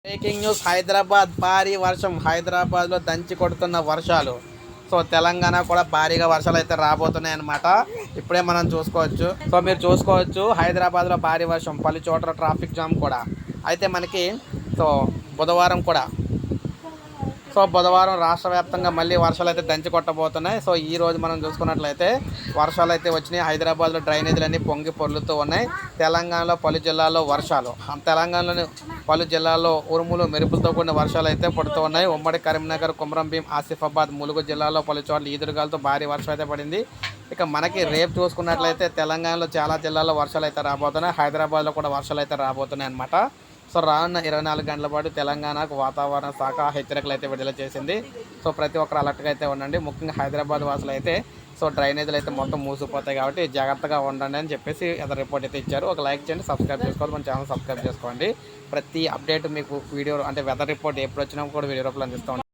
Breaking news Hyderabad భారీ వర్షం. హైదరాబాద్లో దంచి కొడుతున్న వర్షాలు. సో తెలంగాణ కూడా భారీగా వర్షాలు అయితే రాబోతున్నాయి అన్నమాట. ఇప్పుడే మనం చూసుకోవచ్చు. సో మీరు చూసుకోవచ్చు హైదరాబాద్లో భారీ వర్షం, పలు చోట్ల ట్రాఫిక్ జామ్ కూడా. అయితే మనకి బుధవారం కూడా బుధవారం రాష్ట్ర వ్యాప్తంగా మళ్ళీ వర్షాలు అయితే దంచి కొట్టబోతున్నాయి. సో ఈ రోజు మనం చూసుకున్నట్లయితే వర్షాలు అయితే వచ్చినాయి. హైదరాబాద్లో డ్రైనేజీలన్నీ పొంగి పొర్లుతూ ఉన్నాయి. తెలంగాణలో పలు జిల్లాల్లో వర్షాలు, తెలంగాణలోని పలు జిల్లాల్లో ఉరుములు మెరుపులతో కూడిన వర్షాలు అయితే పడుతూ ఉన్నాయి. ఉమ్మడి కరీంనగర్, కొమరంభీం, ఆసిఫాబాద్, ములుగు జిల్లాలో పలు చోట్ల ఈదురుగాలతో భారీ వర్షం అయితే పడింది. ఇక మనకి రేపు చూసుకున్నట్లయితే తెలంగాణలో చాలా జిల్లాల్లో వర్షాలు అయితే రాబోతున్నాయి. హైదరాబాద్లో కూడా వర్షాలు అయితే రాబోతున్నాయి అన్నమాట. సో రానున్న 24 గంటల పాటు తెలంగాణకు వాతావరణ శాఖ హెచ్చరికలు అయితే విడుదల చేసింది. సో ప్రతి ఒక్కరు అలర్ట్గా అయితే ఉండండి. ముఖ్యంగా హైదరాబాద్ వాసులు అయితే డ్రైనేజీలు అయితే మొత్తం మూసిపోతాయి కాబట్టి జాగ్రత్తగా ఉండండి అని చెప్పేసి వెదర్ రిపోర్ట్ అయితే ఇచ్చారు. ఒక లైక్ చేయండి, సబ్స్క్రైబ్ చేసుకోవాలి, మన ఛానల్ సబ్స్క్రైబ్ చేసుకోండి. ప్రతి అప్డేట్ మీకు వీడియో అంటే వెదర్ రిపోర్ట్ ఎప్పుడు వచ్చినా కూడా వీడియో రూపంలో అందిస్తాం.